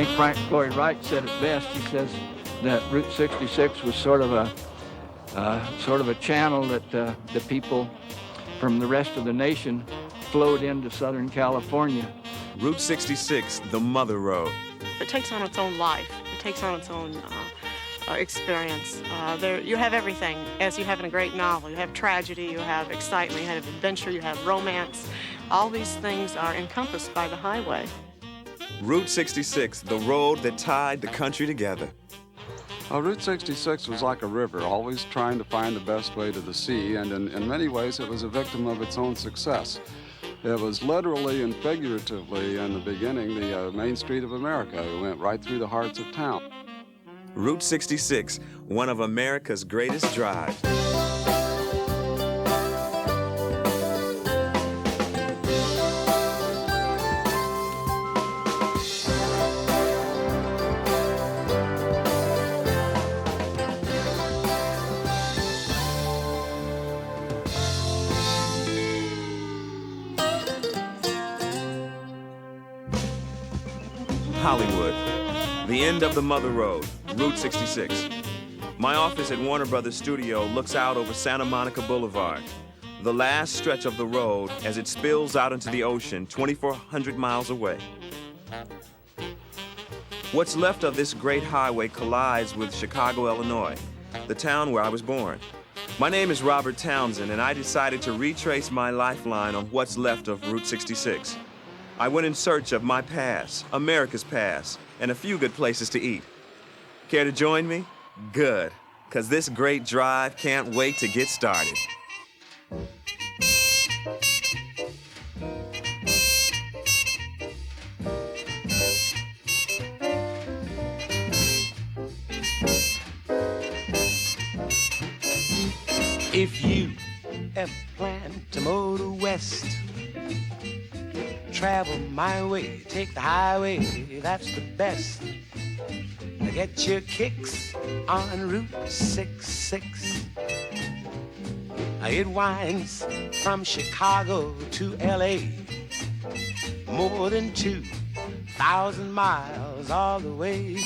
think Frank Lloyd Wright said it best. He says that Route 66 was sort of a channel that the people from the rest of the nation flowed into Southern California. Route 66, the Mother Road. It takes on its own life. It takes on its own experience. There, you have everything, as you have in a great novel. You have tragedy, you have excitement, you have adventure, you have romance. All these things are encompassed by the highway. Route 66, the road that tied the country together. Route 66 was like a river, always trying to find the best way to the sea, and in many ways it was a victim of its own success. It was literally and figuratively, in the beginning, the main street of America. It went right through the hearts of town. Route 66, one of America's greatest drives. Hollywood, the end of the Mother Road, Route 66. My office at Warner Brothers Studio looks out over Santa Monica Boulevard, the last stretch of the road as it spills out into the ocean 2,400 miles away. What's left of this great highway collides with Chicago, Illinois, the town where I was born. My name is Robert Townsend, and I decided to retrace my lifeline on what's left of Route 66. I went in search of my past, America's past, and a few good places to eat. Care to join me? Good, because this great drive can't wait to get started. If you ever plan to motor west, travel my way, take the highway, that's the best. Get your kicks on Route 66. It winds from Chicago to L.A., more than 2,000 miles all the way.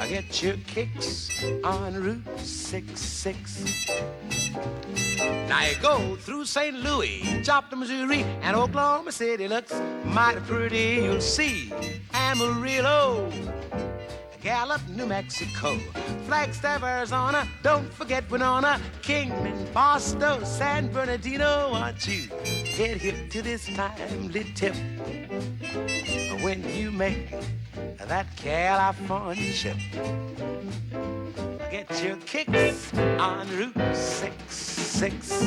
Get your kicks on Route 66. Now you go through St. Louis, Joplin, Missouri, and Oklahoma City looks mighty pretty, you'll see. Amarillo, Gallup, New Mexico, Flagstaff, Arizona, don't forget Winona, Kingman, Boston, San Bernardino. Want you get hip to this timely tip when you make that California trip. Get your kicks on Route 66.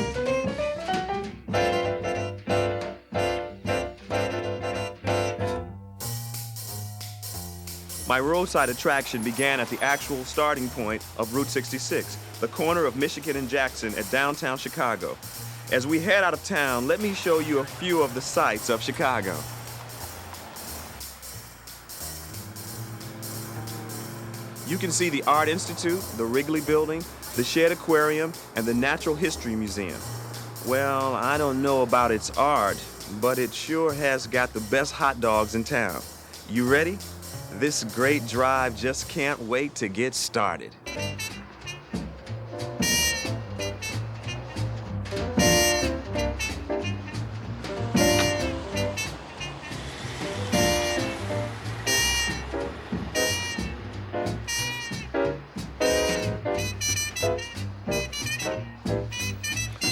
My roadside attraction began at the actual starting point of Route 66, the corner of Michigan and Jackson at downtown Chicago. As we head out of town, let me show you a few of the sights of Chicago. You can see the Art Institute, the Wrigley Building, the Shedd Aquarium, and the Natural History Museum. Well, I don't know about its art, but it sure has got the best hot dogs in town. You ready? This great drive just can't wait to get started.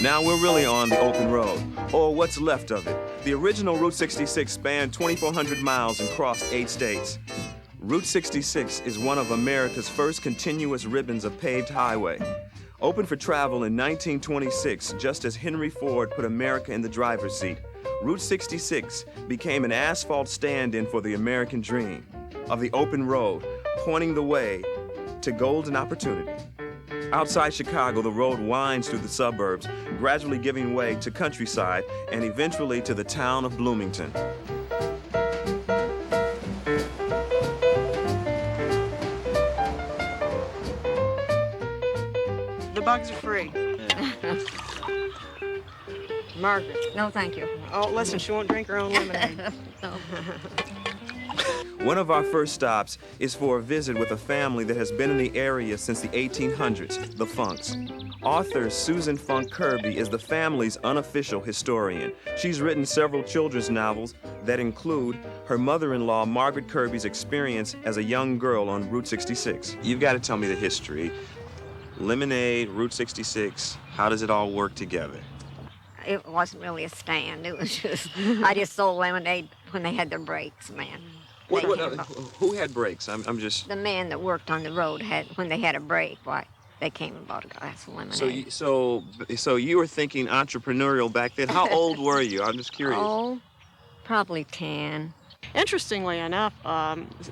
Now we're really on the open road, or what's left of it. The original Route 66 spanned 2,400 miles and crossed 8 states. Route 66 is one of America's first continuous ribbons of paved highway. Opened for travel in 1926, just as Henry Ford put America in the driver's seat, Route 66 became an asphalt stand-in for the American dream of the open road, pointing the way to golden opportunity. Outside Chicago, the road winds through the suburbs, gradually giving way to countryside and eventually to the town of Bloomington. The bugs are free. Margaret. No, thank you. Oh, listen, she won't drink her own lemonade. No. One of our first stops is for a visit with a family that has been in the area since the 1800s, the Funks. Author Susan Funk Kirby is the family's unofficial historian. She's written several children's novels that include her mother-in-law Margaret Kirby's experience as a young girl on Route 66. You've got to tell me the history. Lemonade, Route 66, how does it all work together? It wasn't really a stand. It was just, I just sold lemonade when they had their breaks, man. Who had breaks? I'm just... The man that worked on the road had, when they had a break, why, they came and bought a glass of lemonade. So you were thinking entrepreneurial back then. How old were you? I'm just curious. Oh, probably 10. Interestingly enough,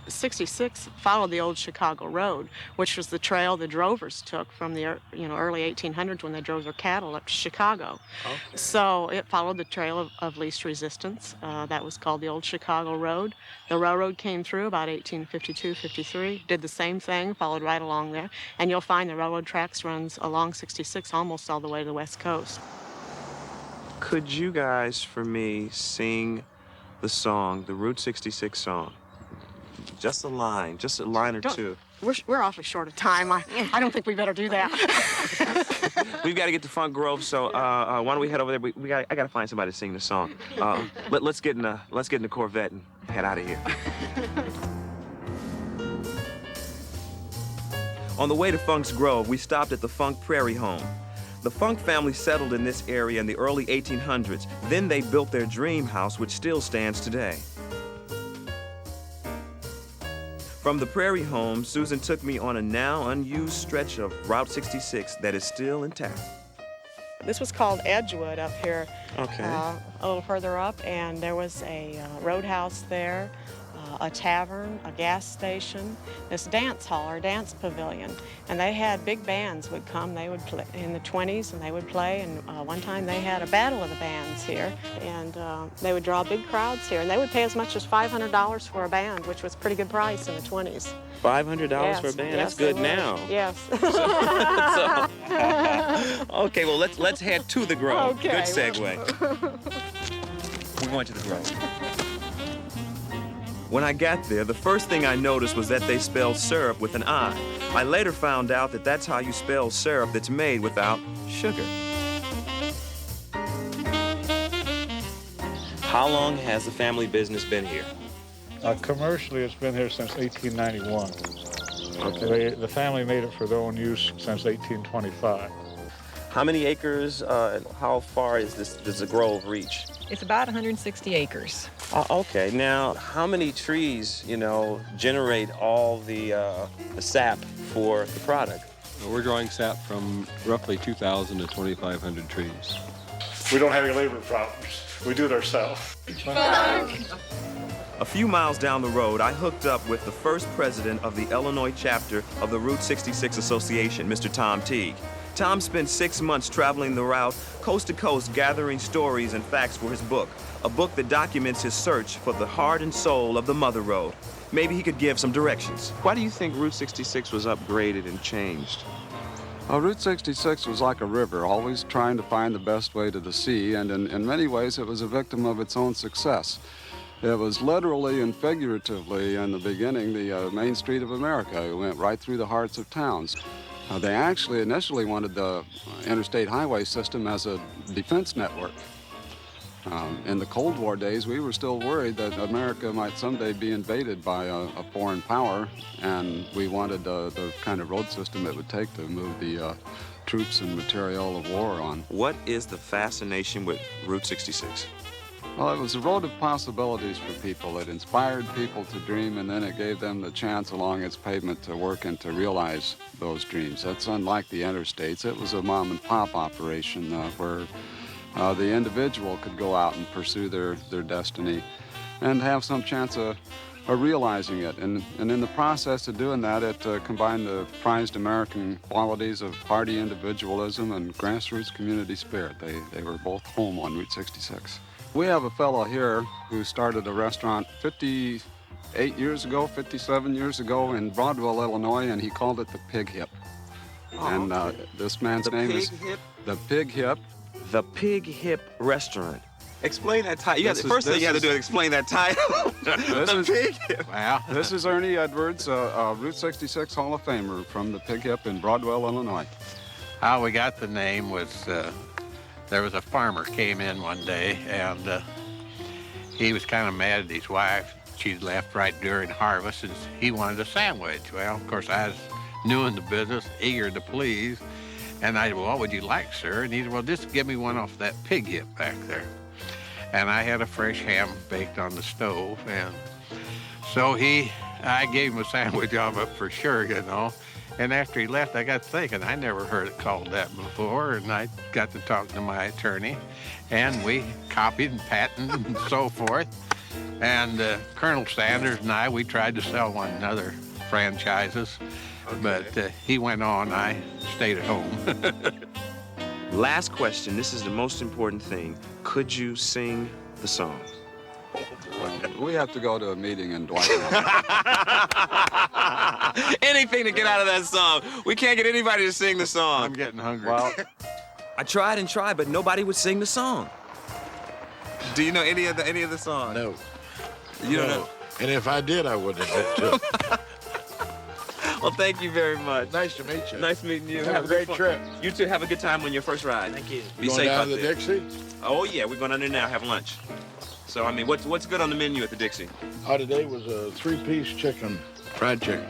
66 followed the old Chicago Road, which was the trail the drovers took from the early 1800s when they drove their cattle up to Chicago. Okay. So it followed the trail of least resistance. That was called the old Chicago Road. The railroad came through about 1852-53, did the same thing, followed right along there, and you'll find the railroad tracks runs along 66 almost all the way to the West Coast. Could you guys, for me, sing the song, the Route 66 song? Just a line or two. We're awfully short of time. I don't think we better do that. We've got to get to Funk Grove, so why don't we head over there? I got to find somebody to sing the song. Let's get in the Corvette and head out of here. On the way to Funk's Grove, we stopped at the Funk Prairie Home. The Funk family settled in this area in the early 1800s. Then they built their dream house, which still stands today. From the Prairie Home, Susan took me on a now unused stretch of Route 66 that is still intact. This was called Edgewood up here, Okay. a little further up, and there was a roadhouse there, a tavern, a gas station, this dance hall or dance pavilion, and they had big bands would come. They would play in the 20s, and they would play. And one time they had a battle of the bands here, and they would draw big crowds here, and they would pay as much as $500 for a band, which was a pretty good price in the 20s. $500 for a band? That's good now. Yes. Okay, well let's head to the Grove. Okay. Good segue. We're going to the Grove. When I got there, the first thing I noticed was that they spelled syrup with an I. I later found out that that's how you spell syrup that's made without sugar. How long has the family business been here? Commercially, it's been here since 1891. Okay. The family made it for their own use since 1825. How many acres and how far does the Grove reach? It's about 160 acres. Okay, now how many trees, generate all the sap for the product? We're drawing sap from roughly 2,000 to 2,500 trees. We don't have any labor problems. We do it ourselves. A few miles down the road, I hooked up with the first president of the Illinois chapter of the Route 66 Association, Mr. Tom Teague. Tom spent 6 months traveling the route, coast to coast, gathering stories and facts for his book, a book that documents his search for the heart and soul of the Mother Road. Maybe he could give some directions. Why do you think Route 66 was upgraded and changed? Route 66 was like a river, always trying to find the best way to the sea, and in many ways it was a victim of its own success. It was literally and figuratively, in the beginning, the Main Street of America. It went right through the hearts of towns. They actually initially wanted the interstate highway system as a defense network. In the Cold War days, we were still worried that America might someday be invaded by a foreign power, and we wanted the kind of road system it would take to move the troops and material of war on. What is the fascination with Route 66? Well, it was a road of possibilities for people. It inspired people to dream, and then it gave them the chance along its pavement to work and to realize those dreams. That's unlike the interstates. It was a mom-and-pop operation where the individual could go out and pursue their destiny and have some chance of realizing it. And in the process of doing that, it combined the prized American qualities of party individualism and grassroots community spirit. They were both home on Route 66. We have a fellow here who started a restaurant 58 years ago, 57 years ago in Broadville, Illinois, and he called it the Pig Hip. This man's name is the Pig Hip. The Pig Hip restaurant. Explain that title. This The is- first thing this you have to is- do is explain that title. This The is- Pig Hip. Wow. This is Ernie Edwards, a Route 66 Hall of Famer from the Pig Hip in Broadwell, Illinois. How we got the name was there was a farmer came in one day, and he was kind of mad at his wife. She'd left right during harvest, and he wanted a sandwich. Well, of course, I was new in the business, eager to please. And I said, well, what would you like, sir? And he said, well, just give me one off that pig hip back there. And I had a fresh ham baked on the stove. And so I gave him a sandwich of it for sure, you know. And after he left, I got thinking, I never heard it called that before. And I got to talk to my attorney, and we copied and patented and so forth. And Colonel Sanders and I, we tried to sell one another franchises, but he went on. I stayed at home. Last question. This is the most important thing. Could you sing the song? We have to go to a meeting in Dwight. Anything to get out of that song. We can't get anybody to sing the song. I'm getting hungry. Well, I tried and tried, but nobody would sing the song. Do you know any of the songs? No. You don't No. know? And if I did, I wouldn't have been too. Well, thank you very much. Nice to meet you. Nice meeting you. Have a great fun. trip. You too. Have a good time on your first ride. Thank you. Be Going safe down out to the there. Dixie? Oh yeah, we're going down there now. Have lunch. So I mean, what's good on the menu at the Dixie? Oh, today was a 3-piece chicken, fried chicken.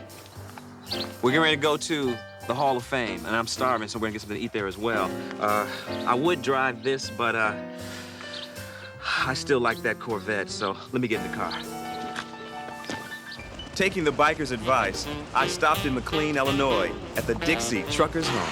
We're getting ready to go to the Hall of Fame, and I'm starving, so we're gonna get something to eat there as well. I would drive this, but I still like that Corvette, so let me get in the car. Taking the biker's advice, I stopped in McLean, Illinois, at the Dixie Truckers Home.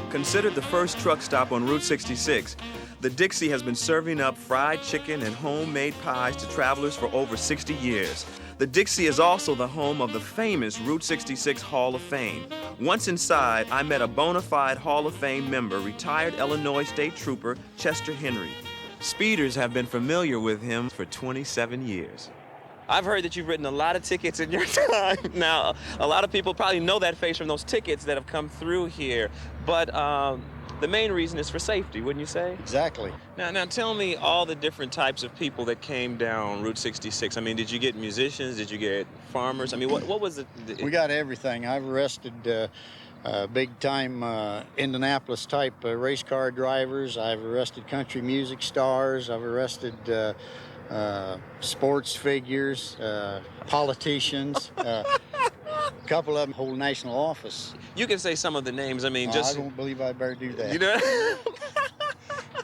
Considered the first truck stop on Route 66, the Dixie has been serving up fried chicken and homemade pies to travelers for over 60 years. The Dixie is also the home of the famous Route 66 Hall of Fame. Once inside, I met a bona fide Hall of Fame member, retired Illinois State Trooper Chester Henry. Speeders have been familiar with him for 27 years. I've heard that you've written a lot of tickets in your time. Now, a lot of people probably know that face from those tickets that have come through here, but the main reason is for safety, wouldn't you say? Exactly. Now tell me all the different types of people that came down Route 66. I mean, did you get musicians? Did you get farmers? I mean, what was it? We got everything. I've arrested big-time Indianapolis-type race car drivers. I've arrested country music stars. I've arrested sports figures, politicians. A couple of them hold national office. You can say some of the names. I mean, I just... don't believe I better do that. You know?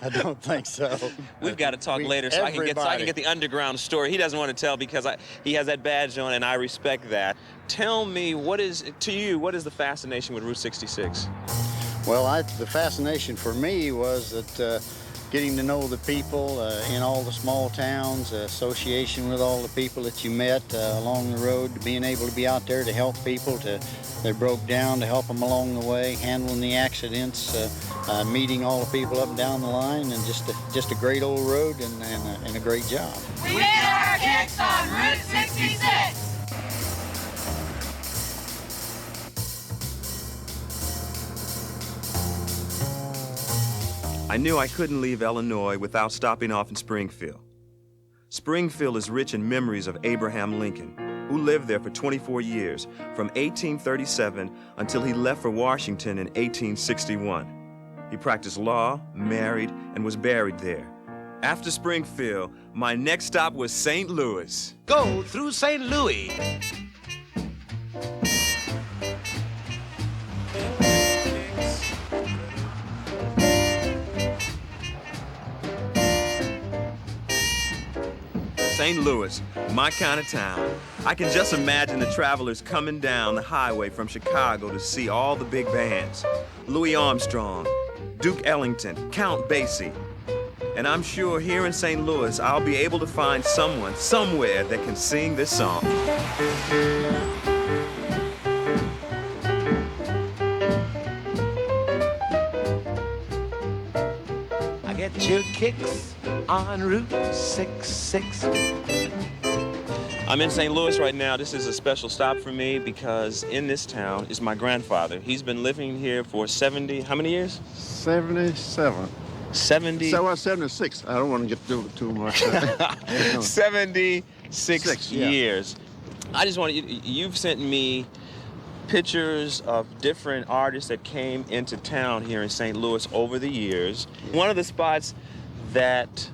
I don't think so. We've got to talk later so I can get the underground story. He doesn't want to tell because he has that badge on, and I respect that. Tell me, what is the fascination with Route 66? Well, the fascination for me was that getting to know the people in all the small towns, association with all the people that you met along the road, being able to be out there to help people, they broke down, to help them along the way, handling the accidents, meeting all the people up and down the line, and just a great old road and a great job. We get our kicks on Route 66! I knew I couldn't leave Illinois without stopping off in Springfield. Springfield is rich in memories of Abraham Lincoln, who lived there for 24 years, from 1837 until he left for Washington in 1861. He practiced law, married, and was buried there. After Springfield, my next stop was St. Louis. Go through St. Louis. St. Louis, my kind of town. I can just imagine the travelers coming down the highway from Chicago to see all the big bands. Louis Armstrong, Duke Ellington, Count Basie. And I'm sure here in St. Louis, I'll be able to find someone, somewhere, that can sing this song. I get your kicks on Route 66. I'm in St. Louis right now. This is a special stop for me because in this town is my grandfather. He's been living here for 70, how many years? 77. 70? So 76. I don't want to get too much. 76 years. I just want you've sent me pictures of different artists that came into town here in St. Louis over the years. One of the spots that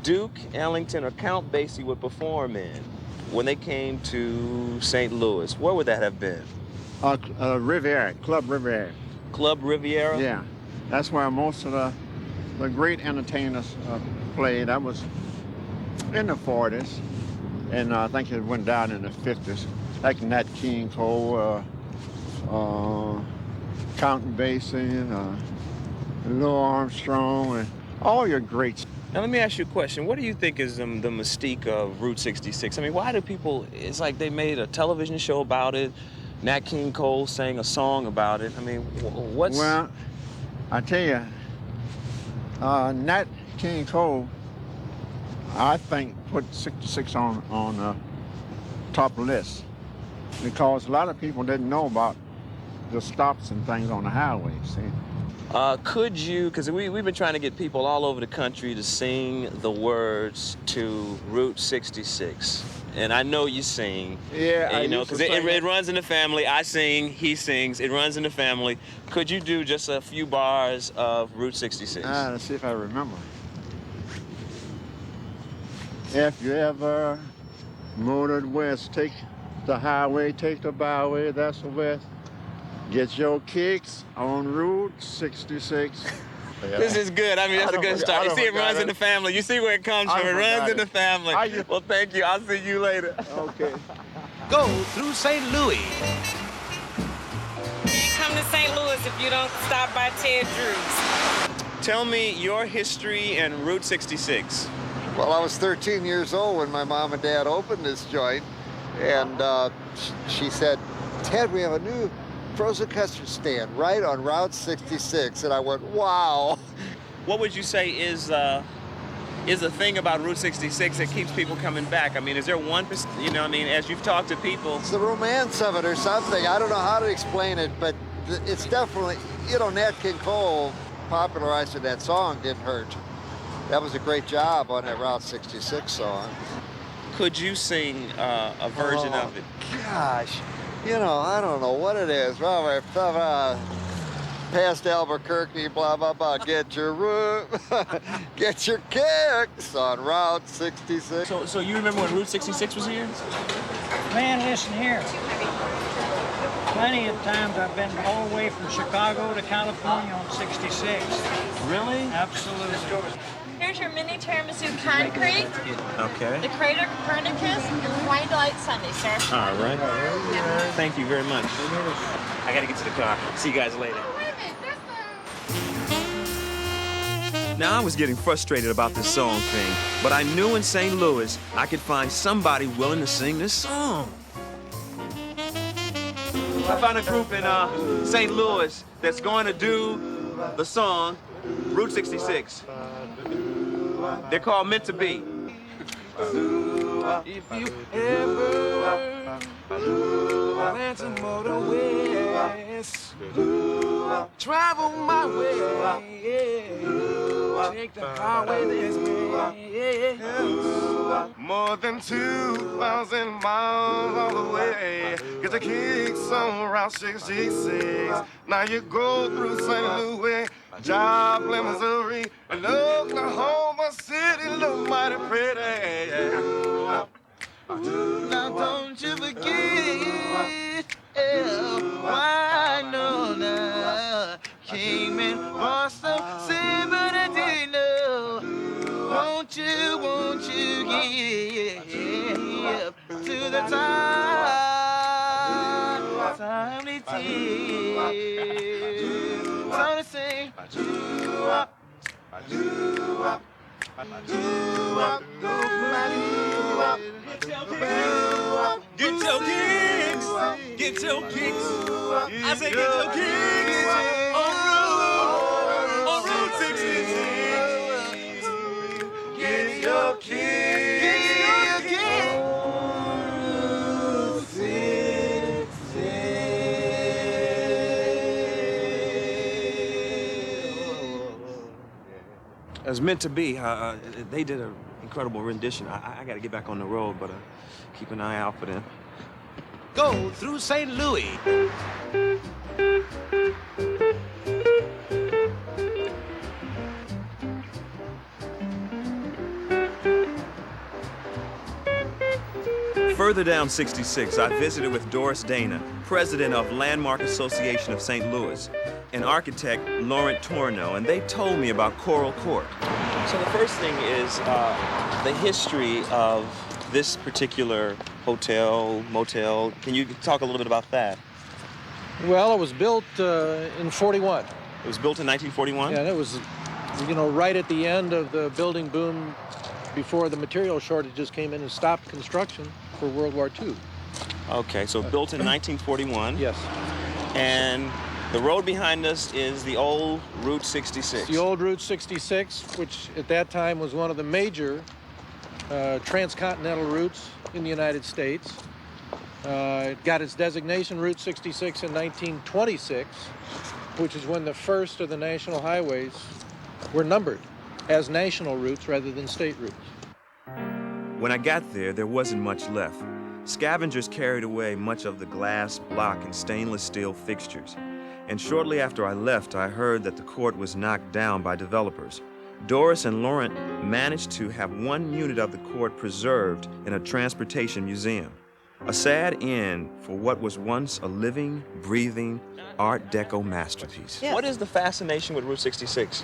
Duke Ellington or Count Basie would perform in when they came to St. Louis, where would that have been? Riviera, Club Riviera. Club Riviera? Yeah, that's where most of the great entertainers played. That was in the 40s, and I think it went down in the 50s. Like Nat King Cole, Count Basie, Louis Armstrong, and all your greats. Now, let me ask you a question. What do you think is the mystique of Route 66? I mean, why do people, it's like they made a television show about it. Nat King Cole sang a song about it. I mean, what's... Well, I tell you, Nat King Cole, I think, put 66 on top list because a lot of people didn't know about the stops and things on the highway, see? Could you, because we've been trying to get people all over the country to sing the words to Route 66. And I know you sing. Yeah, you know, because it runs in the family. I sing, he sings, it runs in the family. Could you do just a few bars of Route 66? Let's see if I remember. If you ever motored west, take the highway, take the byway, that's the west. Get your kicks on Route 66. Yeah. This is good. I mean, that's a good start. You see, it runs in the family. You see where it comes from. It runs in the family. Well, thank you. I'll see you later. Okay. Go through St. Louis. You come to St. Louis if you don't stop by Ted Drew's. Tell me your history and Route 66. Well, I was 13 years old when my mom and dad opened this joint, and she said, Ted, we have a new frozen custard stand right on Route 66, and I went, wow. What would you say is the thing about Route 66 that keeps people coming back? I mean, is there one, you know, I mean, as you've talked to people? It's the romance of it or something. I don't know how to explain it, but it's definitely, you know, Nat King Cole popularizing that song didn't hurt. That was a great job on that Route 66 song. Could you sing a version of it? Gosh. You know, I don't know what it is. Past Albuquerque, blah, blah, blah. Get your kicks on Route 66. So you remember when Route 66 was here? Man, listen here. Plenty of times I've been all the way from Chicago to California on 66. Really? Absolutely. Here's your mini tiramisu concrete, Okay. the Crater Copernicus, and the Twilight Sunday, sir. All right. Thank you very much. I gotta get to the car. See you guys later. Now, I was getting frustrated about this song thing, but I knew in St. Louis I could find somebody willing to sing this song. I found a group in St. Louis that's going to do the song Route 66. They're called Meant to Be. If you ever plan to motor west, travel my way, take the highway this way. More than 2,000 miles all the way. Get the kicks on Route 66. Now you go through St. Louis, Joplin, Missouri, and Oklahoma City look mighty pretty. Now don't you forget, why no, came in Boston, Seminole. Won't you get to the time it takes? So to sing, Get your kicks, get your kicks. I say get your kicks on Route 66. Get your kicks. was meant to be. They did an incredible rendition. I got to get back on the road, but keep an eye out for them. Go through St. Louis. Further down 66, I visited with Doris Dana, president of Landmark Association of St. Louis, and architect Laurent Tourneau, and they told me about Coral Court. So the first thing is the history of this particular hotel, motel. Can you talk a little bit about that? Well, it was built in 41. It was built in 1941? Yeah, and it was, right at the end of the building boom before the material shortages came in and stopped construction for World War II. Okay, so built in 1941. Yes. And the road behind us is the old Route 66. It's the old Route 66, which at that time was one of the major transcontinental routes in the United States. It got its designation Route 66 in 1926, which is when the first of the national highways were numbered as national routes rather than state routes. When I got there wasn't much left. Scavengers carried away much of the glass, block, and stainless steel fixtures. And shortly after I left, I heard that the court was knocked down by developers. Doris and Laurent managed to have one unit of the court preserved in a transportation museum. A sad end for what was once a living, breathing Art Deco masterpiece. Yeah. What is the fascination with Route 66?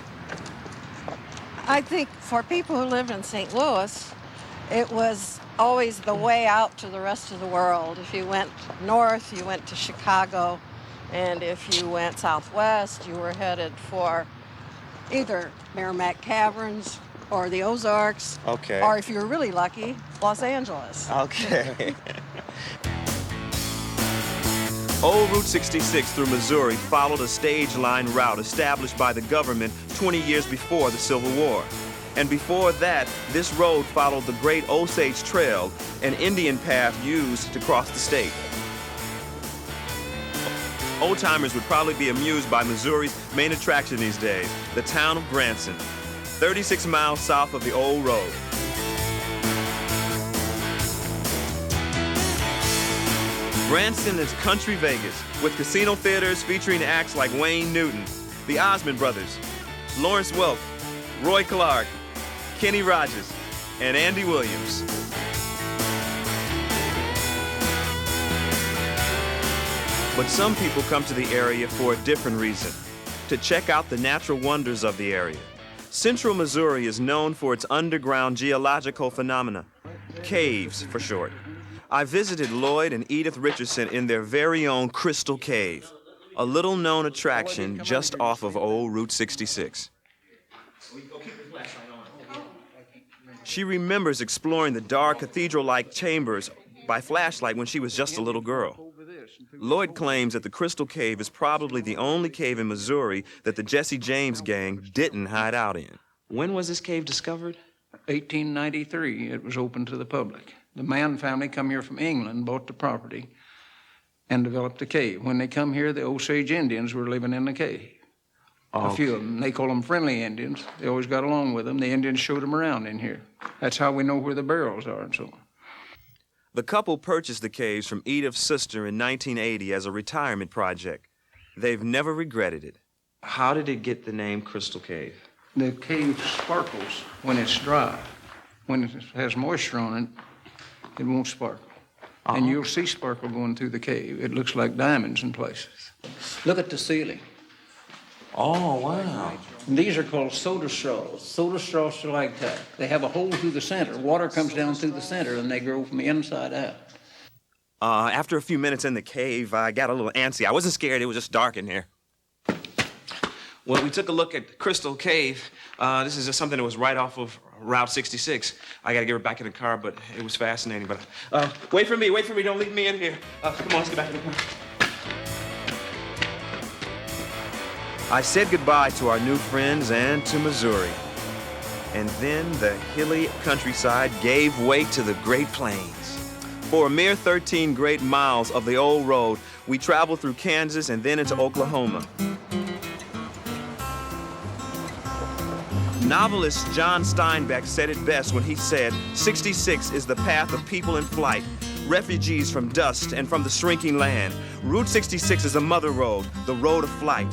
I think for people who lived in St. Louis, it was always the way out to the rest of the world. If you went north, you went to Chicago, and if you went southwest, you were headed for either Merrimack Caverns or the Ozarks. Okay. Or if you were really lucky, Los Angeles. Okay. Old Route 66 through Missouri followed a stage line route established by the government 20 years before the Civil War. And before that, this road followed the Great Osage Trail, an Indian path used to cross the state. Old-timers would probably be amused by Missouri's main attraction these days, the town of Branson, 36 miles south of the old road. Branson is country Vegas, with casino theaters featuring acts like Wayne Newton, the Osmond Brothers, Lawrence Welk, Roy Clark, Kenny Rogers, and Andy Williams. But some people come to the area for a different reason, to check out the natural wonders of the area. Central Missouri is known for its underground geological phenomena, caves for short. I visited Lloyd and Edith Richardson in their very own Crystal Cave, a little-known attraction just off of old Route 66. She remembers exploring the dark cathedral-like chambers by flashlight when she was just a little girl. Lloyd claims that the Crystal Cave is probably the only cave in Missouri that the Jesse James gang didn't hide out in. When was this cave discovered? 1893, it was open to the public. The Mann family come here from England, bought the property, and developed the cave. When they come here, the Osage Indians were living in the cave. A few of them. They call them friendly Indians. They always got along with them. The Indians showed them around in here. That's how we know where the barrels are and so on. The couple purchased the caves from Edith's sister in 1980 as a retirement project. They've never regretted it. How did it get the name Crystal Cave? The cave sparkles when it's dry. When it has moisture on it, it won't sparkle. And you'll see sparkle going through the cave. It looks like diamonds in places. Look at the ceiling. Oh, wow. And these are called soda straws. Soda straw stalactite. They have a hole through the center. Water comes down through the center, and they grow from the inside out. After a few minutes in the cave, I got a little antsy. I wasn't scared. It was just dark in here. Well, we took a look at Crystal Cave. This is just something that was right off of Route 66. I got to get her back in the car, but it was fascinating. But wait for me. Don't leave me in here. Come on, let's get back in the car. I said goodbye to our new friends and to Missouri. And then the hilly countryside gave way to the Great Plains. For a mere 13 great miles of the old road, we traveled through Kansas and then into Oklahoma. Novelist John Steinbeck said it best when he said, 66 is the path of people in flight, refugees from dust and from the shrinking land. Route 66 is a mother road, the road of flight.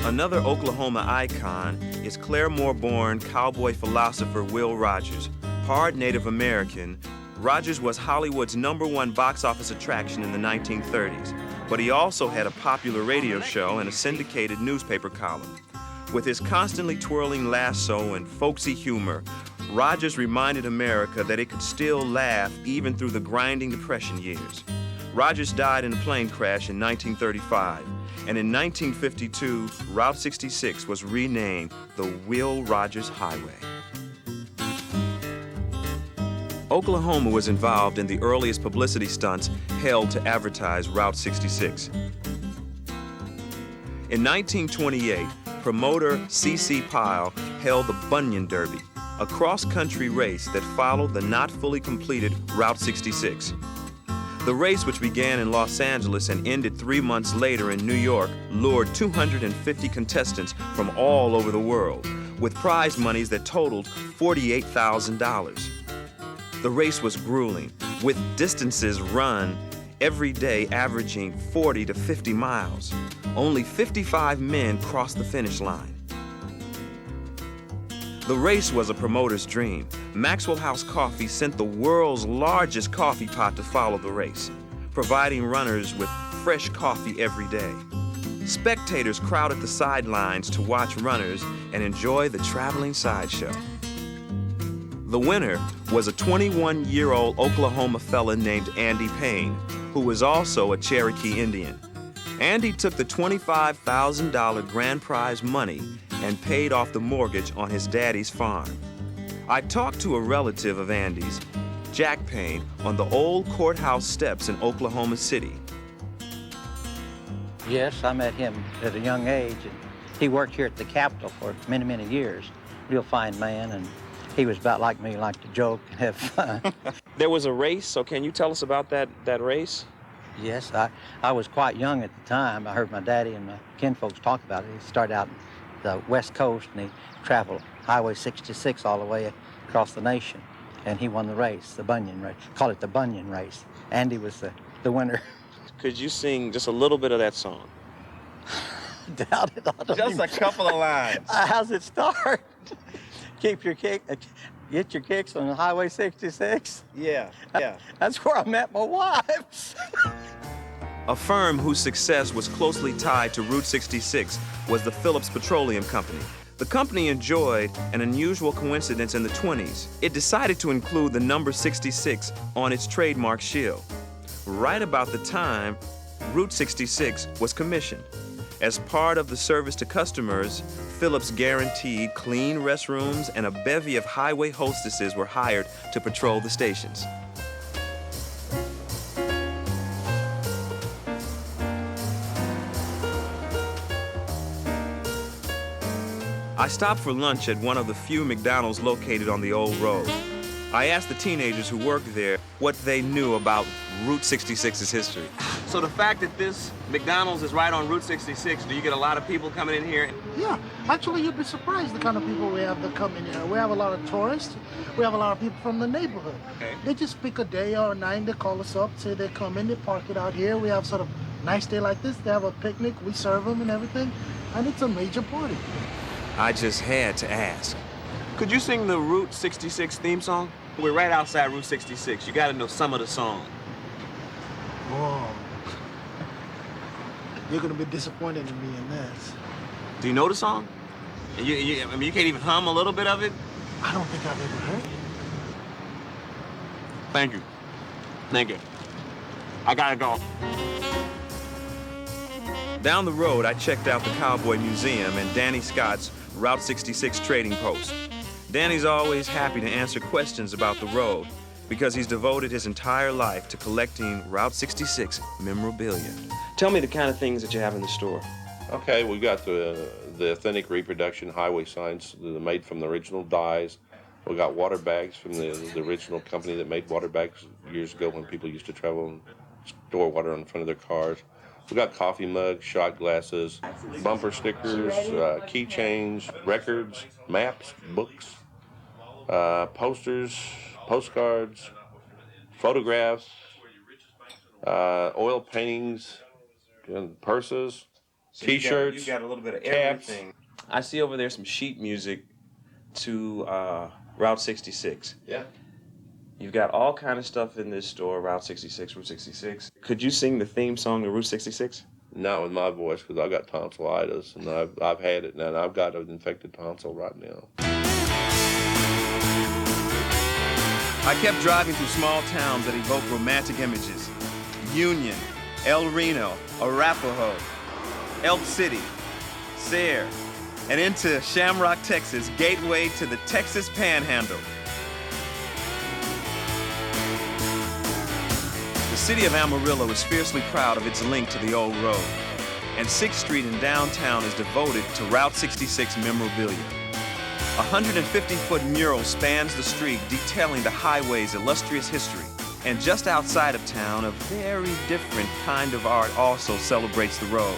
Another Oklahoma icon is Claremore-born cowboy philosopher Will Rogers. Part Native American, Rogers was Hollywood's #1 box office attraction in the 1930s, but he also had a popular radio show and a syndicated newspaper column. With his constantly twirling lasso and folksy humor, Rogers reminded America that it could still laugh even through the grinding Depression years. Rogers died in a plane crash in 1935, and in 1952, Route 66 was renamed the Will Rogers Highway. Oklahoma was involved in the earliest publicity stunts held to advertise Route 66. In 1928, promoter C.C. Pyle held the Bunyan Derby, a cross-country race that followed the not fully completed Route 66. The race, which began in Los Angeles and ended 3 months later in New York, lured 250 contestants from all over the world, with prize monies that totaled $48,000. The race was grueling, with distances run every day averaging 40 to 50 miles. Only 55 men crossed the finish line. The race was a promoter's dream. Maxwell House Coffee sent the world's largest coffee pot to follow the race, providing runners with fresh coffee every day. Spectators crowded the sidelines to watch runners and enjoy the traveling sideshow. The winner was a 21-year-old Oklahoma fella named Andy Payne, who was also a Cherokee Indian. Andy took the $25,000 grand prize money and paid off the mortgage on his daddy's farm. I talked to a relative of Andy's, Jack Payne, on the old courthouse steps in Oklahoma City. Yes, I met him at a young age, and he worked here at the Capitol for many, many years. Real fine man, and he was about like me, liked to joke and have fun. There was a race, so can you tell us about that race? Yes, I was quite young at the time. I heard my daddy and my kinfolks talk about it. He started out the West Coast, and he traveled Highway 66 all the way across the nation, and he won the race, the Bunyan race. Call it the Bunyan race. Andy was the winner. Could you sing just a little bit of that song? Doubt it. Just a couple of lines. How's it start? Keep your kick. Get your kicks on Highway 66. Yeah. That's where I met my wife. A firm whose success was closely tied to Route 66 was the Phillips Petroleum Company. The company enjoyed an unusual coincidence in the 20s. It decided to include the number 66 on its trademark shield. Right about the time Route 66 was commissioned. As part of the service to customers, Phillips guaranteed clean restrooms, and a bevy of highway hostesses were hired to patrol the stations. I stopped for lunch at one of the few McDonald's located on the old road. I asked the teenagers who worked there what they knew about Route 66's history. So the fact that this McDonald's is right on Route 66, do you get a lot of people coming in here? Yeah, actually you'd be surprised the kind of people we have that come in here. We have a lot of tourists. We have a lot of people from the neighborhood. Okay. They just pick a day or a night, they call us up, say they come in, they park it out here. We have sort of nice day like this. They have a picnic, we serve them and everything, and it's a major party. I just had to ask. Could you sing the Route 66 theme song? We're right outside Route 66. You gotta know some of the song. Whoa. You're gonna be disappointed in me in this. Do you know the song? I mean, you can't even hum a little bit of it? I don't think I've ever heard it. Thank you. Thank you. I gotta go. Down the road, I checked out the Cowboy Museum and Danny Scott's Route 66 trading post. Danny's always happy to answer questions about the road because he's devoted his entire life to collecting Route 66 memorabilia. Tell me the kind of things that you have in the store. Okay, we've got the authentic reproduction highway signs that are made from the original dies. We got water bags from the original company that made water bags years ago when people used to travel and store water on the front of their cars. We got coffee mugs, shot glasses, bumper stickers, keychains, records, maps, books, posters, postcards, photographs, oil paintings, and purses, So T-shirts, you got a little bit of caps. everything. I see over there some sheet music to Route 66. Yeah. You've got all kind of stuff in this store, Route 66, Route 66. Could you sing the theme song to Route 66? Not with my voice, because I got tonsillitis, and I've had it now, and I've got an infected tonsil right now. I kept driving through small towns that evoke romantic images. Union, El Reno, Arapahoe, Elk City, Sayre, and into Shamrock, Texas, gateway to the Texas Panhandle. The city of Amarillo is fiercely proud of its link to the old road, and 6th Street in downtown is devoted to Route 66 memorabilia. A 150-foot mural spans the street detailing the highway's illustrious history. And just outside of town, a very different kind of art also celebrates the road.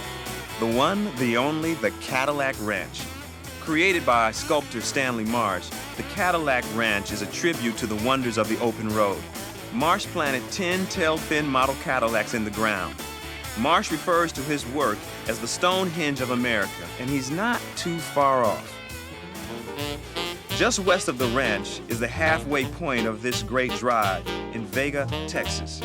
The one, the only, the Cadillac Ranch. Created by sculptor Stanley Marsh, the Cadillac Ranch is a tribute to the wonders of the open road. Marsh planted 10 tail-fin model Cadillacs in the ground. Marsh refers to his work as the Stonehenge of America, and he's not too far off. Just west of the ranch is the halfway point of this great drive in Vega, Texas.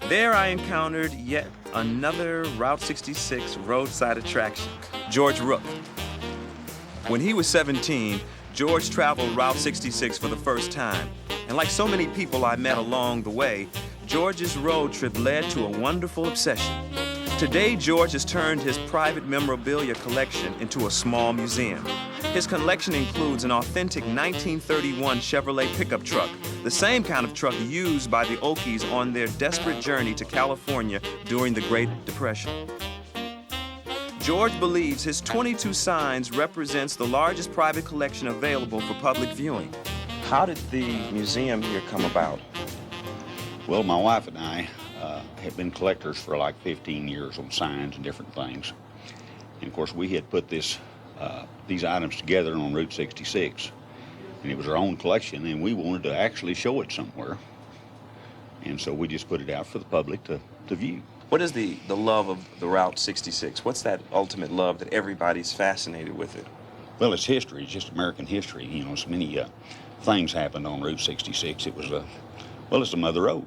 There I encountered yet another Route 66 roadside attraction, George Rook. When he was 17, George traveled Route 66 for the first time. And like so many people I met along the way, George's road trip led to a wonderful obsession. Today, George has turned his private memorabilia collection into a small museum. His collection includes an authentic 1931 Chevrolet pickup truck, the same kind of truck used by the Okies on their desperate journey to California during the Great Depression. George believes his 22 signs represents the largest private collection available for public viewing. How did the museum here come about? Well, my wife and I have been collectors for like 15 years on signs and different things. And of course, we had put these items together on Route 66. And it was our own collection, and we wanted to actually show it somewhere. And so we just put it out for the public to view. What is the love of the Route 66? What's that ultimate love that everybody's fascinated with it? Well, it's history. It's just American history. You know, so many things happened on Route 66. It was it's the mother road.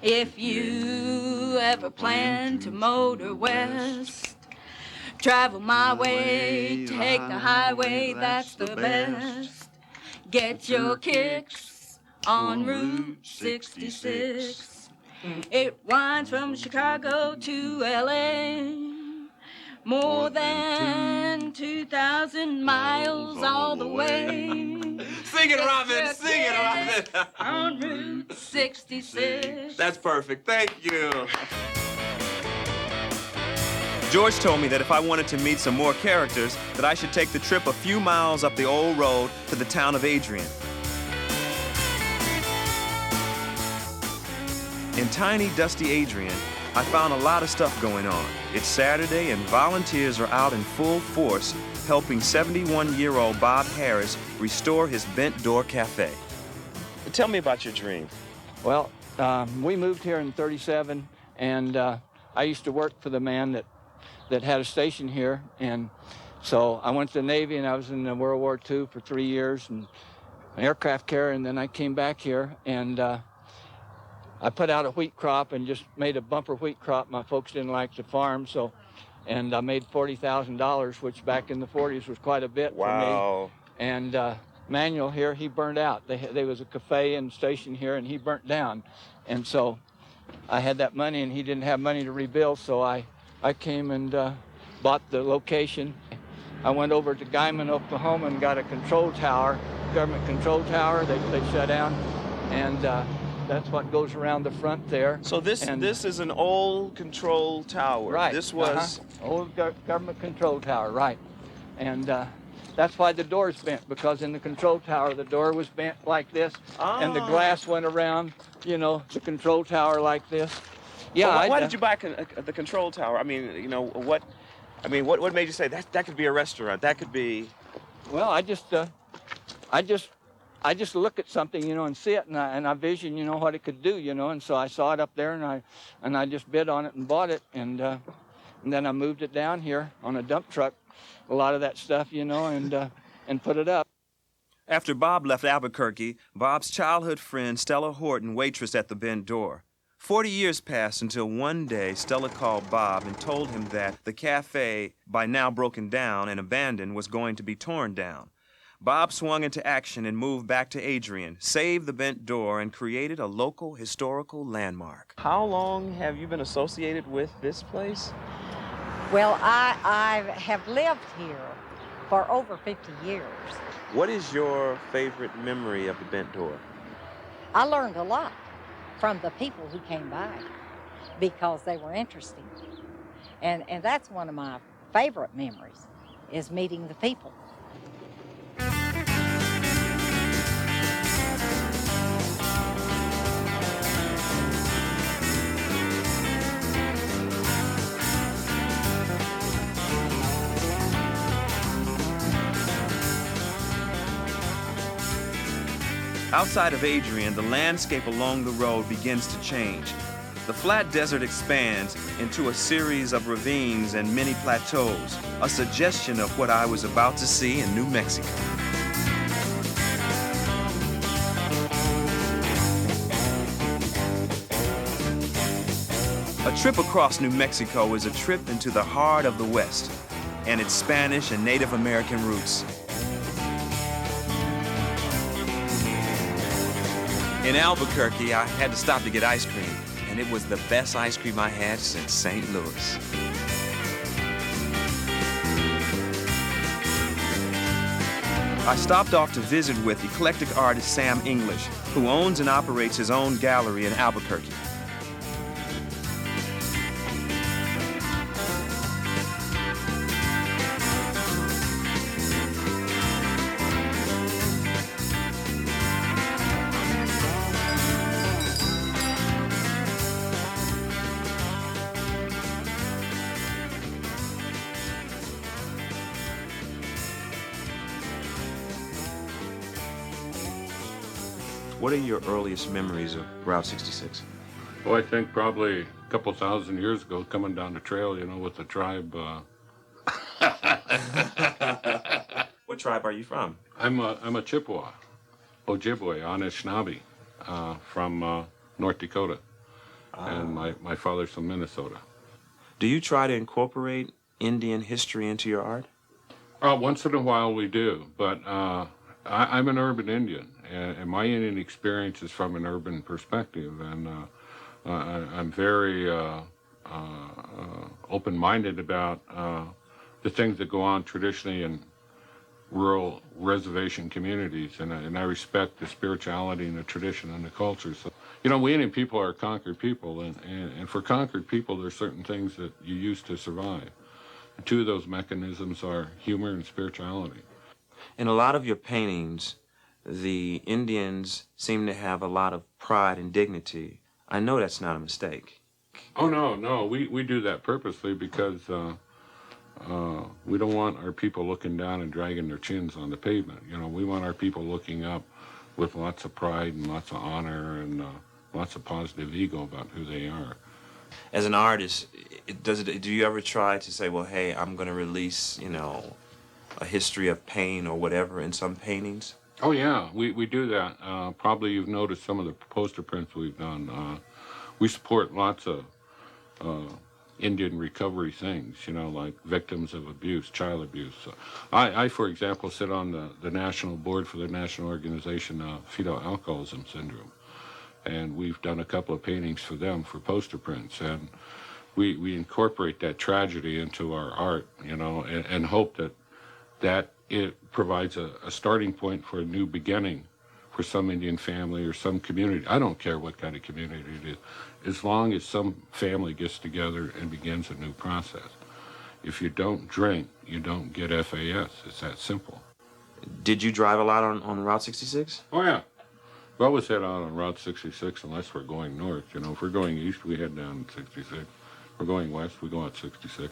If you ever plan to motor west, travel my way, take the highway, that's the best. Get your kicks on Route 66. It winds from Chicago to LA, more than 2,000 miles all the way. Sing it, Robin! Sing it, Robin! On Route 66. That's perfect. Thank you. George told me that if I wanted to meet some more characters, that I should take the trip a few miles up the old road to the town of Adrian. In tiny, dusty Adrian, I found a lot of stuff going on. It's Saturday and volunteers are out in full force helping 71-year-old Bob Harris restore his bent door cafe. Tell me about your dream. Well, we moved here in '37, and I used to work for the man that had a station here, and so I went to the Navy, and I was in World War II for 3 years, and an aircraft carrier, and then I came back here, and I put out a wheat crop and just made a bumper wheat crop. My folks didn't like to farm, and I made $40,000, which back in the 40s was quite a bit for me. And Manuel here, he burned out. There was a cafe and station here, and he burnt down. And so I had that money, and he didn't have money to rebuild, so I came and bought the location. I went over to Guyman, Oklahoma, and got a control tower, government control tower. They shut down, and that's what goes around the front there. So this is an old control tower. Right. This was old government control tower, right? And that's why the door's bent, because in the control tower the door was bent like this, and the glass went around, the control tower like this, Yeah. Well, why did you buy the control tower? I mean, you know, what made you say that could be a restaurant? That could be. Well, I just look at something, you know, and see it, and I vision, you know, what it could do, you know, and so I saw it up there, and I just bid on it and bought it, and then I moved it down here on a dump truck, a lot of that stuff, you know, and put it up. After Bob left Albuquerque, Bob's childhood friend Stella Horton waitressed at the Bent Door. 40 years passed until one day Stella called Bob and told him that the cafe, by now broken down and abandoned, was going to be torn down. Bob swung into action and moved back to Adrian, saved the Bent Door, and created a local historical landmark. How long have you been associated with this place? Well, I have lived here for over 50 years. What is your favorite memory of the Bent Door? I learned a lot from the people who came by because they were interesting. And that's one of my favorite memories, is meeting the people. Outside of Adrian, the landscape along the road begins to change. The flat desert expands into a series of ravines and many plateaus, a suggestion of what I was about to see in New Mexico. A trip across New Mexico is a trip into the heart of the West and its Spanish and Native American roots. In Albuquerque, I had to stop to get ice cream, and it was the best ice cream I had since St. Louis. I stopped off to visit with eclectic artist Sam English, who owns and operates his own gallery in Albuquerque. What are your earliest memories of Route 66? Well, I think probably a couple thousand years ago, coming down the trail, you know, with the tribe. What tribe are you from? I'm a Chippewa, Ojibwe, Anishinaabe, from North Dakota, and my father's from Minnesota. Do you try to incorporate Indian history into your art? Once in a while we do, but I'm an urban Indian, and my Indian experience is from an urban perspective, and I'm very open-minded about the things that go on traditionally in rural reservation communities, and I respect the spirituality and the tradition and the culture. So, you know, we Indian people are conquered people, and for conquered people, there's certain things that you use to survive. And two of those mechanisms are humor and spirituality. In a lot of your paintings, the Indians seem to have a lot of pride and dignity. I know that's not a mistake. Oh, no, we do that purposely because we don't want our people looking down and dragging their chins on the pavement. You know, we want our people looking up with lots of pride and lots of honor and lots of positive ego about who they are. As an artist, do you ever try to say, well, hey, I'm going to release, you know, a history of pain or whatever in some paintings? Oh, yeah, we do that. Probably you've noticed some of the poster prints we've done. We support lots of Indian recovery things, you know, like victims of abuse, child abuse. I for example, sit on the national board for the national organization Fetal Alcoholism Syndrome. And we've done a couple of paintings for them for poster prints. And we incorporate that tragedy into our art, you know, and hope that it provides a starting point for a new beginning for some Indian family or some community. I don't care what kind of community it is, as long as some family gets together and begins a new process. If you don't drink, you don't get FAS. It's that simple. Did you drive a lot on Route 66? Oh, yeah. We always head out on Route 66 unless we're going north. You know, if we're going east, we head down 66. If we're going west, we go on 66.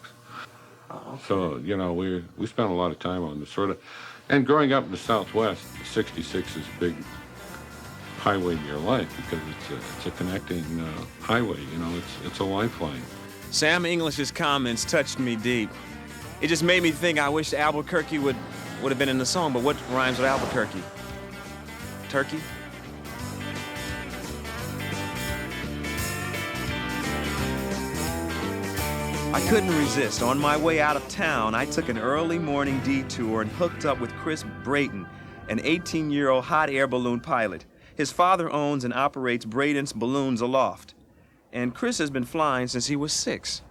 Okay. So, you know, we spent a lot of time on this sort of, and growing up in the Southwest, 66 is a big highway in your life because it's a connecting highway. You know, it's a lifeline. Sam English's comments touched me deep. It just made me think I wish Albuquerque would have been in the song, but what rhymes with Albuquerque? Turkey? I couldn't resist. On my way out of town, I took an early morning detour and hooked up with Chris Brayton, an 18-year-old hot air balloon pilot. His father owns and operates Brayton's Balloons Aloft, and Chris has been flying since he was 6.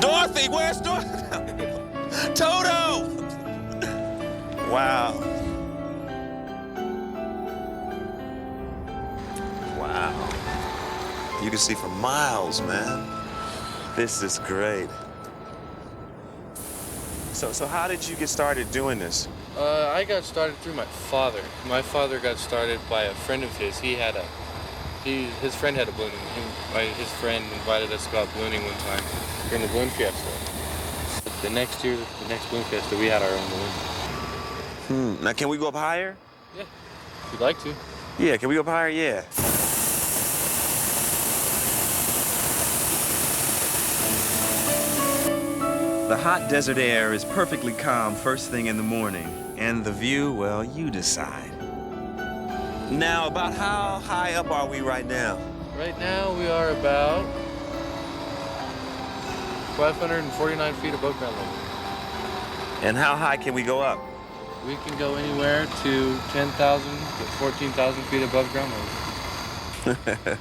Dorothy, where's Dorothy? Toto! Wow. Wow. You can see for miles, man. This is great. So how did you get started doing this? I got started through my father. My father got started by a friend of his. His friend had a balloon. His friend invited us to go out ballooning one time during the balloon fiesta. The next year, the next balloon fiesta, we had our own balloon. Now, can we go up higher? Yeah, if you'd like to. Yeah, can we go up higher? Yeah. The hot desert air is perfectly calm first thing in the morning, and the view, well, you decide. Now, about how high up are we right now? Right now, we are about 549 feet above ground level. And how high can we go up? We can go anywhere to 10,000 to 14,000 feet above ground level.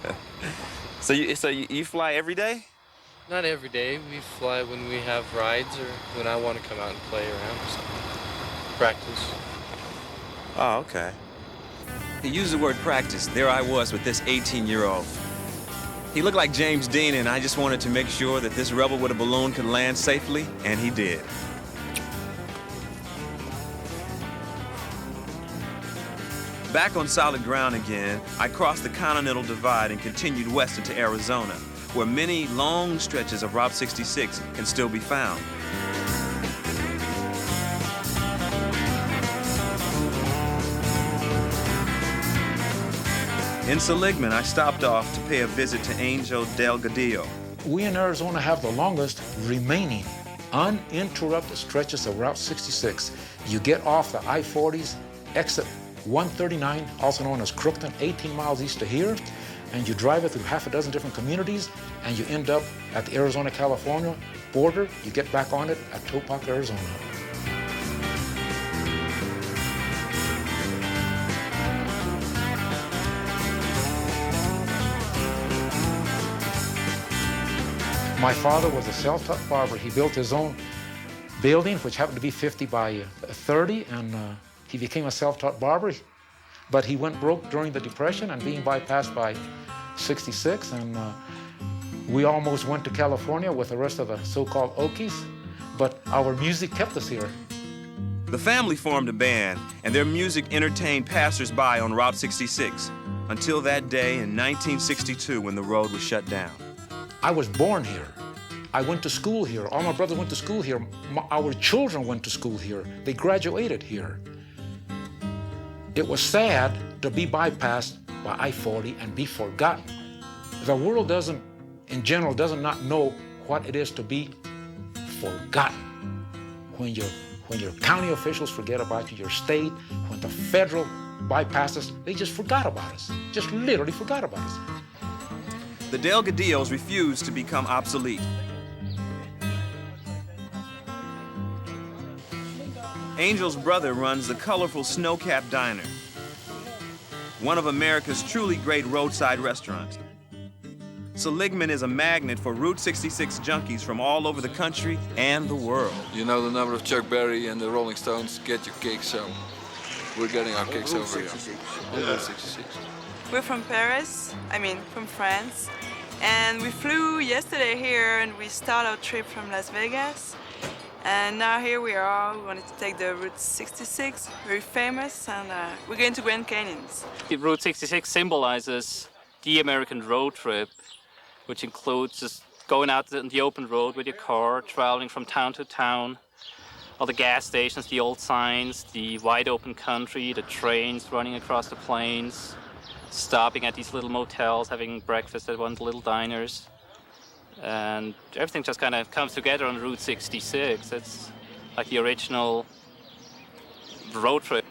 So you fly every day? Not every day. We fly when we have rides or when I want to come out and play around or something. Practice. Oh, okay. He used the word practice. There I was with this 18-year-old. He looked like James Dean, and I just wanted to make sure that this rebel with a balloon could land safely, and he did. Back on solid ground again, I crossed the Continental Divide and continued west into Arizona, where many long stretches of Route 66 can still be found. In Seligman, I stopped off to pay a visit to Angel Delgadillo. We in Arizona have the longest remaining uninterrupted stretches of Route 66. You get off the I-40s, exit 139, also known as Crookton, 18 miles east of here, and you drive it through half a dozen different communities, and you end up at the Arizona-California border. You get back on it at Topak, Arizona. My father was a self-taught barber. He built his own building, which happened to be 50 by 30, and he became a self-taught barber. But he went broke during the Depression and being bypassed by 66, and we almost went to California with the rest of the so-called Okies, but our music kept us here. The family formed a band, and their music entertained passers-by on Route 66, until that day in 1962 when the road was shut down. I was born here. I went to school here. All my brothers went to school here. Our children went to school here. They graduated here. It was sad to be bypassed by I-40 and be forgotten. The world doesn't, in general, does not know what it is to be forgotten. When your county officials forget about you, your state, when the federal bypasses, they just forgot about us. Just literally forgot about us. The Delgadillos refused to become obsolete. Angel's brother runs the colorful Snowcap Diner, one of America's truly great roadside restaurants. Seligman is a magnet for Route 66 junkies from all over the country and the world. You know the number of Chuck Berry and the Rolling Stones, Get Your Kicks, so we're getting our kicks over here. Route 66. We're from Paris, from France, And we flew yesterday here and we started our trip from Las Vegas. And now here we are. We wanted to take the Route 66, very famous, and we're going to Grand Canyons. Route 66 symbolizes the American road trip, which includes just going out on the open road with your car, traveling from town to town, all the gas stations, the old signs, the wide open country, the trains running across the plains, stopping at these little motels, having breakfast at one of the little diners. And everything just kind of comes together on Route 66. It's like the original road trip.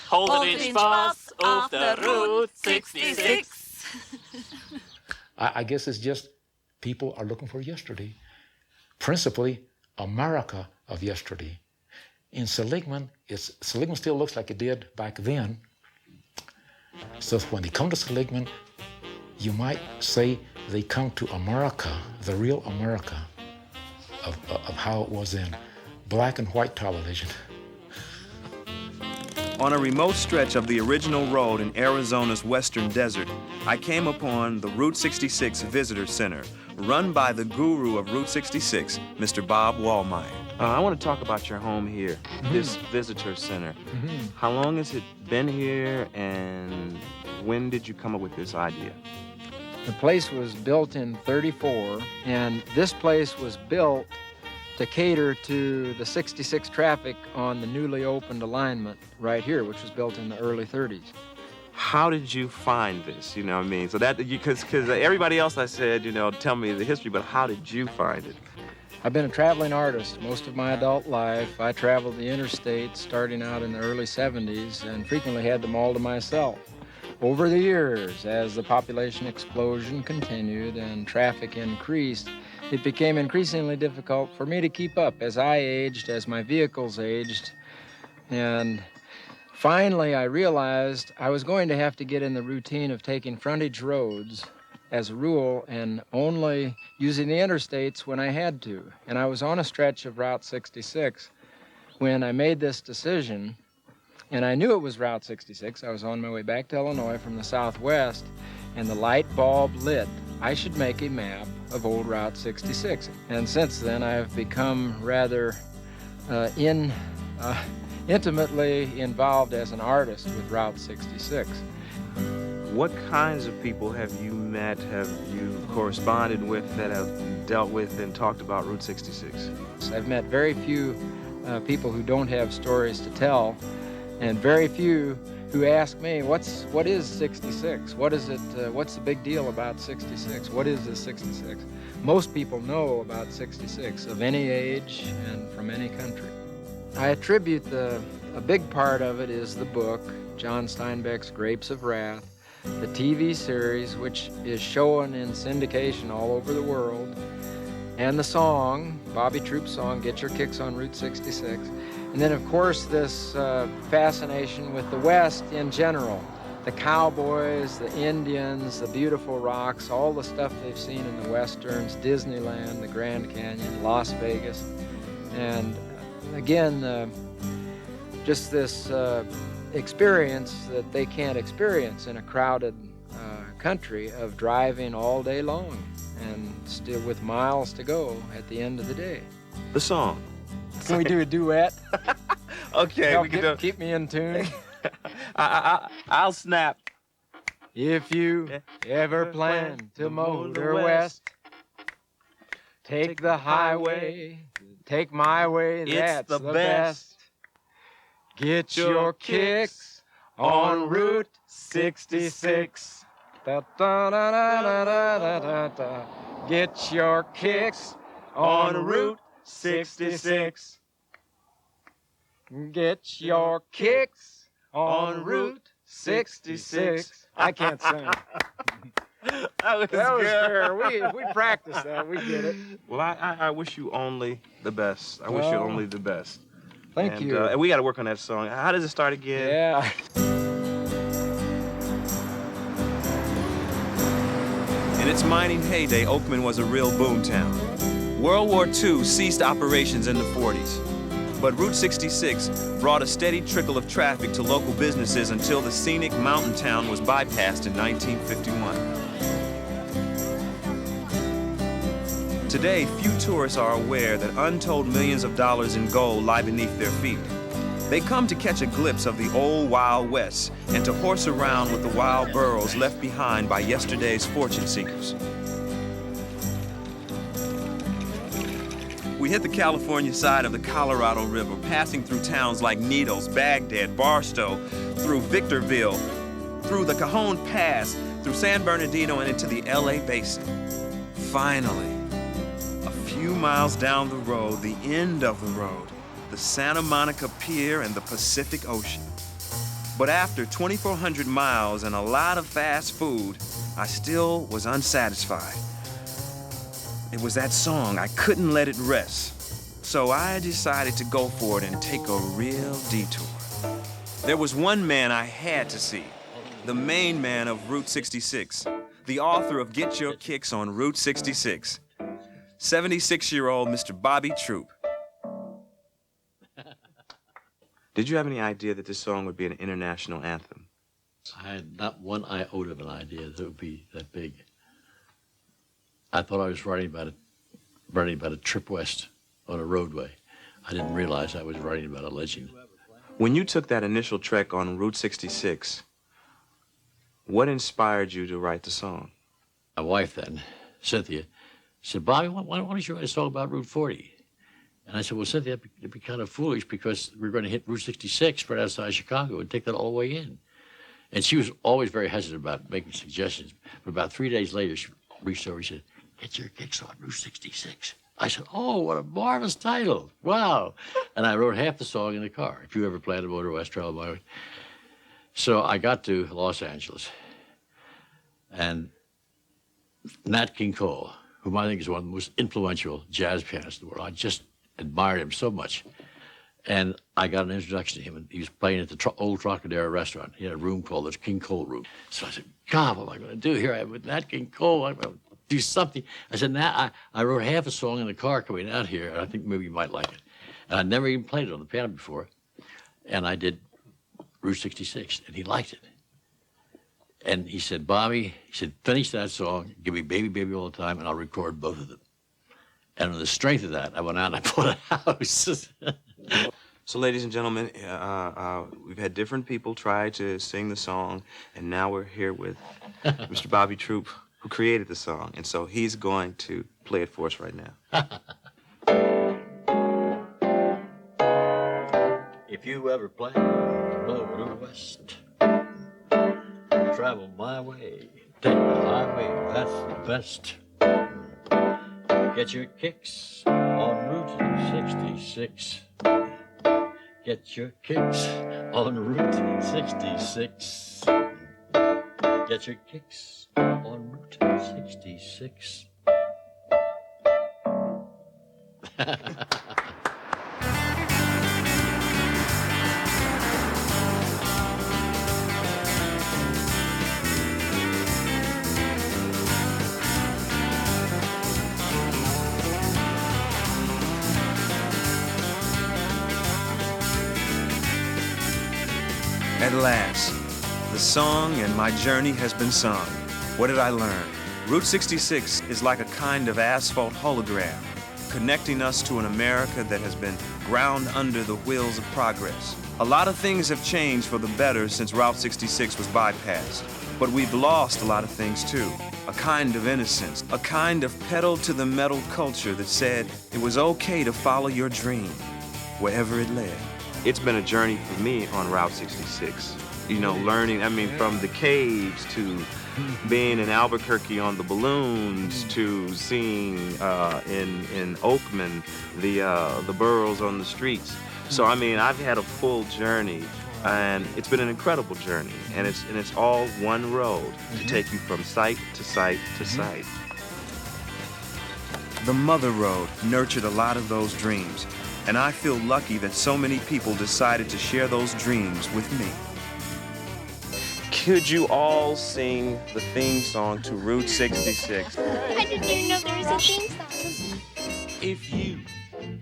Hold it in bus off the Route 66. I guess it's just people are looking for yesterday, principally America of yesterday. In Seligman, Seligman still looks like it did back then. So when they come to Seligman, you might say they come to America, the real America of how it was in black and white television. On a remote stretch of the original road in Arizona's western desert, I came upon the Route 66 Visitor Center, run by the guru of Route 66, Mr. Bob Wallmeyer. I want to talk about your home here, this visitor center. How long has it been here, and when did you come up with this idea? The place was built in '34, and this place was built to cater to the 66 traffic on the newly opened alignment right here, which was built in the early '30s. How did you find this? You know what I mean? So that, because everybody else I said, you know, tell me the history, but how did you find it? I've been a traveling artist most of my adult life. I traveled the interstate starting out in the early '70s and frequently had them all to myself. Over the years, as the population explosion continued and traffic increased, it became increasingly difficult for me to keep up as I aged, as my vehicles aged. And finally, I realized I was going to have to get in the routine of taking frontage roads as a rule and only using the interstates when I had to. And I was on a stretch of Route 66 when I made this decision. And I knew it was Route 66. I was on my way back to Illinois from the southwest, and the light bulb lit. I should make a map of old Route 66. And since then, I've become rather intimately involved as an artist with Route 66. What kinds of people have you met, have you corresponded with, that have dealt with and talked about Route 66? I've met very few people who don't have stories to tell, and very few who ask me, what is 66? What is it, what's the big deal about 66? What is this 66? Most people know about 66 of any age and from any country. I attribute a big part of it is the book, John Steinbeck's Grapes of Wrath, the TV series, which is shown in syndication all over the world, and the song, Bobby Troupe's song, Get Your Kicks on Route 66. And then, of course, this fascination with the West in general. The cowboys, the Indians, the beautiful rocks, all the stuff they've seen in the Westerns, Disneyland, the Grand Canyon, Las Vegas. And again, just this experience that they can't experience in a crowded country of driving all day long and still with miles to go at the end of the day. The song. Can we do a duet? Okay, we can do. Keep me in tune. I'll snap. If you ever plan to motor west, take the highway, take my way, that's the best. Get your kicks on Route 66. Da, da, da, da, da, da, da, da. Get your kicks on Route 66. Get your kicks on Route 66. I can't sing. That was fair. We practiced that. We get it. Well, I wish you only the best. I wish you only the best. Thank you. And we got to work on that song. How does it start again? Yeah. In its mining heyday, Oakman was a real boomtown. World War II ceased operations in the 40s, but Route 66 brought a steady trickle of traffic to local businesses until the scenic mountain town was bypassed in 1951. Today, few tourists are aware that untold millions of dollars in gold lie beneath their feet. They come to catch a glimpse of the old Wild West and to horse around with the wild burros left behind by yesterday's fortune seekers. We hit the California side of the Colorado River, passing through towns like Needles, Baghdad, Barstow, through Victorville, through the Cajon Pass, through San Bernardino, and into the LA Basin. Finally, a few miles down the road, the end of the road, the Santa Monica Pier and the Pacific Ocean. But after 2,400 miles and a lot of fast food, I still was unsatisfied. It was that song, I couldn't let it rest. So I decided to go for it and take a real detour. There was one man I had to see, the main man of Route 66, the author of Get Your Kicks on Route 66, 76-year-old Mr. Bobby Troup. Did you have any idea that this song would be an international anthem? I had not one iota of an idea that it would be that big. I thought I was writing about a trip west on a roadway. I didn't realize I was writing about a legend. When you took that initial trek on Route 66, what inspired you to write the song? My wife then, Cynthia, said, Bobby, why don't you write a song about Route 40? And I said, well, Cynthia, it'd be kind of foolish because we're going to hit Route 66 right outside Chicago and take that all the way in. And she was always very hesitant about making suggestions. But about 3 days later, she reached over and said, Get Your Kicks on Route 66. I said, oh, what a marvelous title. Wow. And I wrote half the song in the car. If you ever plan to motor west, travel my way. So I got to Los Angeles. And Nat King Cole, whom I think is one of the most influential jazz pianists in the world. I just admired him so much. And I got an introduction to him, and he was playing at the old Trocadero restaurant. He had a room called the King Cole Room. So I said, God, what am I going to do here? I'm with Nat King Cole. I'm going to do something. I said, Nat, I wrote half a song in the car coming out here, and I think maybe you might like it. And I'd never even played it on the piano before. And I did Route 66, and he liked it. And he said, Bobby, he said, finish that song, give me Baby, Baby all the time, and I'll record both of them. And on the strength of that, I went out and I bought a house. So, ladies and gentlemen, we've had different people try to sing the song, and now we're here with Mr. Bobby Troup, who created the song. And so he's going to play it for us right now. If you ever plan to go west, travel my way, take the highway, that's the best. Get your kicks on Route 66. Get your kicks on Route 66. Get your kicks on Route 66. At last, the song and my journey has been sung. What did I learn? Route 66 is like a kind of asphalt hologram, connecting us to an America that has been ground under the wheels of progress. A lot of things have changed for the better since Route 66 was bypassed, but we've lost a lot of things too. A kind of innocence, a kind of pedal-to-the-metal culture that said it was okay to follow your dream, wherever it led. It's been a journey for me on Route 66. You know, learning, I mean, from the caves to being in Albuquerque on the balloons to seeing in Oakman the burros on the streets. So, I mean, I've had a full journey, and it's been an incredible journey. And it's all one road to take you from site to site to site. The Mother Road nurtured a lot of those dreams. And I feel lucky that so many people decided to share those dreams with me. Could you all sing the theme song to Route 66? I didn't even know there was a theme song. If you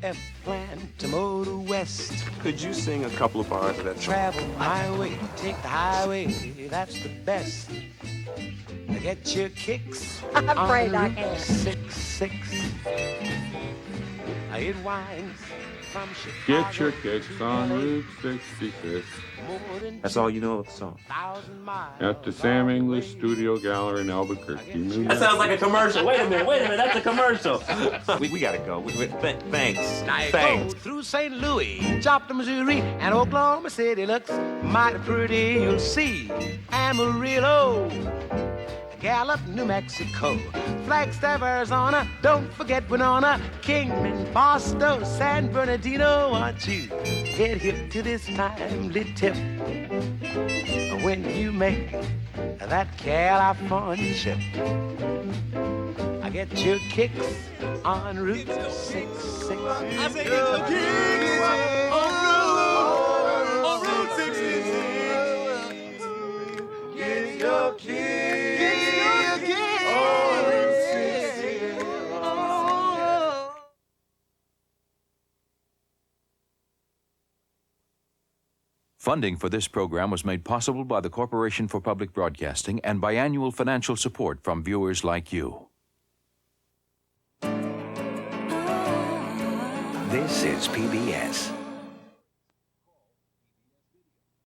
ever plan to motor west, could you sing a couple of bars of that song? Travel my way, take the highway, that's the best. Get your kicks I'm afraid I on can't. Route 66. It winds from Chicago. Get your kicks on Route 66. That's all you know of the song. At the Sam English Studio Gallery in Albuquerque, New York. That sounds like a commercial. Wait a minute, that's a commercial. we gotta go. Thanks. Now you Thanks. go through St. Louis, Joplin, Missouri, and Oklahoma City looks mighty pretty, you'll see. Amarillo, Gallup, New Mexico, Flagstaff, Arizona, don't forget Winona, Kingman, Boston, San Bernardino. Want you get hip to this timely tip when you make that California trip. I get your kicks on Route 66. I say get your kicks on Route 66. Get your kicks. Funding for this program was made possible by the Corporation for Public Broadcasting and by annual financial support from viewers like you. This is PBS.